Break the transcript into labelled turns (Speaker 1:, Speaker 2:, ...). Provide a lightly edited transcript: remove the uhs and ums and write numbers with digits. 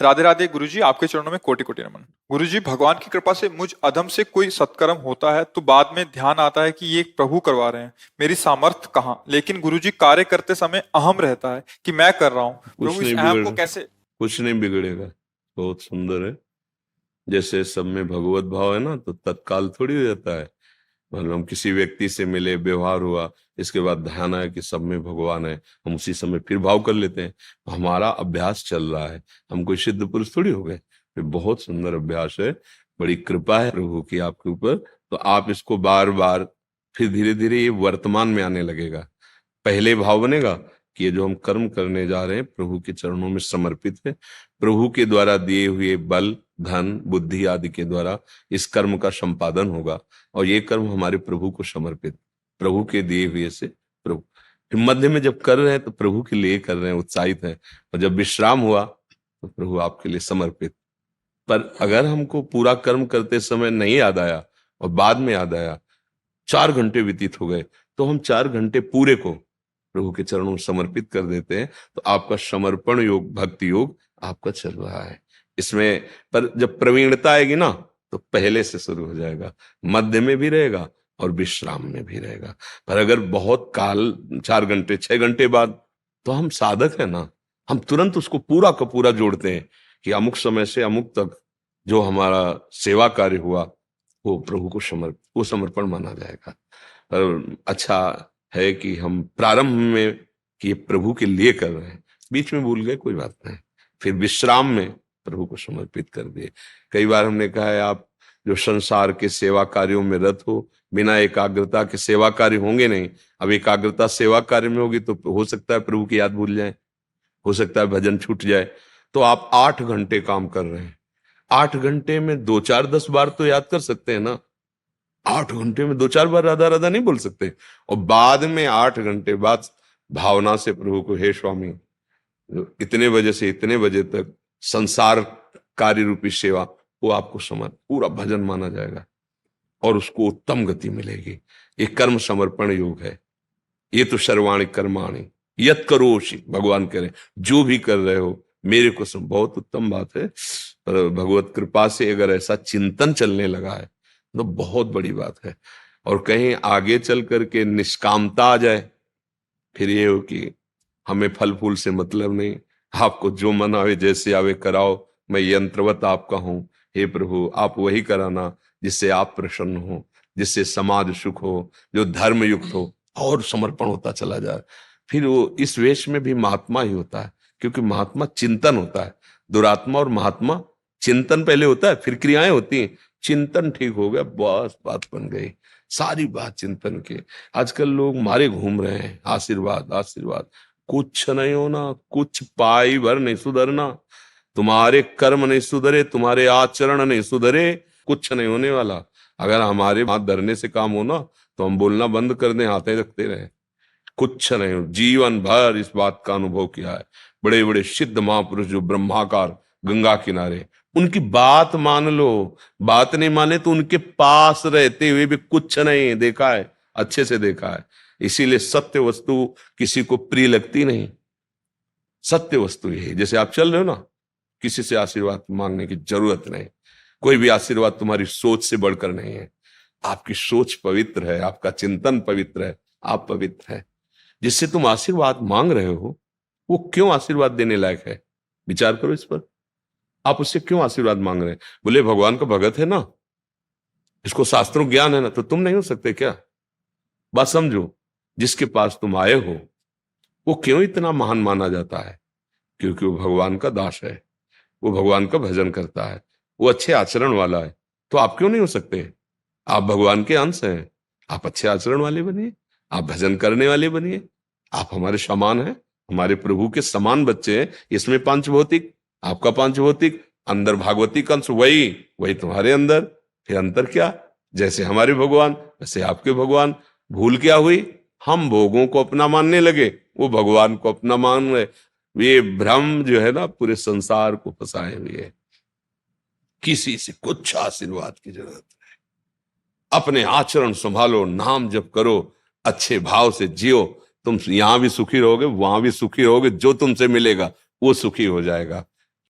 Speaker 1: राधे राधे गुरुजी, आपके चरणों में कोटि कोटि नमन। गुरुजी, भगवान की कृपा से मुझ अधम से कोई सत्कर्म होता है तो बाद में ध्यान आता है कि ये प्रभु करवा रहे हैं, मेरी सामर्थ्य कहाँ। लेकिन गुरुजी, कार्य करते समय अहम रहता है कि मैं कर रहा हूँ।
Speaker 2: कुछ
Speaker 1: प्रभु, इस
Speaker 2: नहीं
Speaker 1: अहम को
Speaker 2: बिगड़
Speaker 1: कैसे।
Speaker 2: कुछ नहीं बिगड़ेगा। बहुत सुंदर है। जैसे सब में भगवत भाव है ना, तो तत्काल थोड़ी हो जाता है। मतलब हम किसी व्यक्ति से मिले, व्यवहार हुआ, इसके बाद ध्यान आया कि सब में भगवान है, हम उसी समय फिर भाव कर लेते हैं। हमारा अभ्यास चल रहा है, हम कोई सिद्ध पुरुष थोड़ी हो गए। ये बहुत सुंदर अभ्यास है, बड़ी कृपा है प्रभु की आपके ऊपर। तो आप इसको बार बार, फिर धीरे धीरे ये वर्तमान में आने लगेगा। पहले भाव बनेगा कि ये जो हम कर्म करने जा रहे हैं प्रभु के चरणों में समर्पित है, प्रभु के द्वारा दिए हुए बल, धन, बुद्धि आदि के द्वारा इस कर्म का संपादन होगा, और ये कर्म हमारे प्रभु को समर्पित, प्रभु के दिए हुए से प्रभु। फिर मध्य में जब कर रहे हैं तो प्रभु के लिए कर रहे हैं, उत्साहित है, और जब विश्राम हुआ तो प्रभु आपके लिए समर्पित। पर अगर हमको पूरा कर्म करते समय नहीं याद आया और बाद में याद आया, 4 घंटे व्यतीत हो गए, तो हम 4 घंटे पूरे को प्रभु के चरणों में समर्पित कर देते हैं। तो आपका समर्पण योग, भक्ति योग आपका चल रहा है इसमें। पर जब प्रवीणता आएगी ना, तो पहले से शुरू हो जाएगा, मध्य में भी रहेगा और विश्राम में भी रहेगा। पर अगर बहुत काल, 4 घंटे 6 घंटे बाद, तो हम साधक है ना, हम तुरंत उसको पूरा का पूरा जोड़ते हैं कि अमुक समय से अमुक तक जो हमारा सेवा कार्य हुआ वो प्रभु को समर्पण माना जाएगा। पर अच्छा है कि हम प्रारंभ में कि ये प्रभु के लिए कर रहे हैं, बीच में भूल गए कोई बात नहीं, फिर विश्राम में प्रभु को समर्पित कर दिए। कई बार हमने कहा है, आप जो संसार के सेवा कार्यों में रत हो, बिना एकाग्रता के सेवा कार्य होंगे नहीं। अब एकाग्रता सेवा कार्य में होगी तो हो सकता है प्रभु की याद भूल जाए, हो सकता है भजन छूट जाए। तो आप 8 घंटे काम कर रहे हैं, 8 घंटे में 2 4 10 बार तो याद कर सकते हैं ना। 8 घंटे में 2 4 बार राधा राधा नहीं बोल सकते। और बाद में 8 घंटे बाद भावना से प्रभु को, हे स्वामी, इतने बजे से इतने बजे तक संसार कार्य रूपी सेवा, वो आपको पूरा भजन माना जाएगा और उसको उत्तम गति मिलेगी। ये कर्म समर्पण योग है। ये तो सर्वाणि कर्माणि यत करोषि, भगवान कह रहे जो भी कर रहे हो मेरे को बहुत उत्तम बात है। पर भगवत कृपा से अगर ऐसा चिंतन चलने लगा है तो बहुत बड़ी बात है। और कहीं आगे चल करके निष्कामता आ जाए, फिर ये हो कि हमें फल फूल से मतलब नहीं, आपको जो मन आवे जैसे आवे कराओ, मैं यंत्रवत आपका हूं। हे प्रभु, आप वही कराना जिससे आप प्रसन्न हो, जिससे समाज सुख हो, जो धर्म युक्त हो, और समर्पण होता चला जाए। फिर वो इस वेश में भी महात्मा ही होता है, क्योंकि महात्मा चिंतन होता है। दुरात्मा और महात्मा चिंतन पहले होता है, फिर क्रियाएं होती हैं। चिंतन ठीक हो गया, बस बात बन गई, सारी बात चिंतन की। आजकल लोग मारे घूम रहे हैं, आशीर्वाद आशीर्वाद, कुछ नहीं होना, कुछ पाई भर नहीं सुधरना। तुम्हारे कर्म नहीं सुधरे, तुम्हारे आचरण नहीं सुधरे, कुछ नहीं होने वाला। अगर हमारे हाथ धरने से काम हो ना, तो हम बोलना बंद कर दें, हाथें रखते रहे, कुछ नहीं हो। जीवन भर इस बात का अनुभव किया है। बड़े बड़े सिद्ध महापुरुष जो ब्रह्माकार गंगा किनारे, उनकी बात मान लो, बात नहीं माने तो उनके पास रहते हुए भी कुछ नहीं देखा है, अच्छे से देखा है। इसीलिए सत्य वस्तु किसी को प्रिय लगती नहीं। सत्य वस्तु यही, जैसे आप चल रहे हो ना, किसी से आशीर्वाद मांगने की जरूरत नहीं। कोई भी आशीर्वाद तुम्हारी सोच से बढ़कर नहीं है। आपकी सोच पवित्र है, आपका चिंतन पवित्र है, आप पवित्र है। जिससे तुम आशीर्वाद मांग रहे हो वो क्यों आशीर्वाद देने लायक है, विचार करो इस पर। आप उससे क्यों आशीर्वाद मांग रहे हैं? बोले भगवान का भगत है ना, इसको शास्त्रों ज्ञान है ना, तो तुम नहीं हो सकते क्या? बात समझो। जिसके पास तुम आए हो वो क्यों इतना महान माना जाता है? क्योंकि वो भगवान का दास है, वो भगवान का भजन करता है, वो अच्छे आचरण वाला है। तो आप क्यों नहीं हो सकते? आप भगवान के अंश हैं, आप अच्छे आचरण वाले बनिए, आप भजन करने वाले बनिए। आप हमारे समान हैं, हमारे प्रभु के समान बच्चे हैं। इसमें पंचभौतिक, आपका पंचभौतिक, अंदर भागवतिक अंश, वही वही तुम्हारे अंदर। फिर अंतर क्या? जैसे हमारे भगवान वैसे आपके भगवान। भूल क्या हुई? हम भोगों को अपना मानने लगे, वो भगवान को अपना मान रहे। ये भ्रम जो है ना, पूरे संसार को फंसाए हुए है। किसी से कुछ आशीर्वाद की जरूरत नहीं। अपने आचरण संभालो, नाम जप करो, अच्छे भाव से जियो। तुम यहां भी सुखी रहोगे, वहां भी सुखी रहोगे। जो तुमसे मिलेगा वो सुखी हो जाएगा।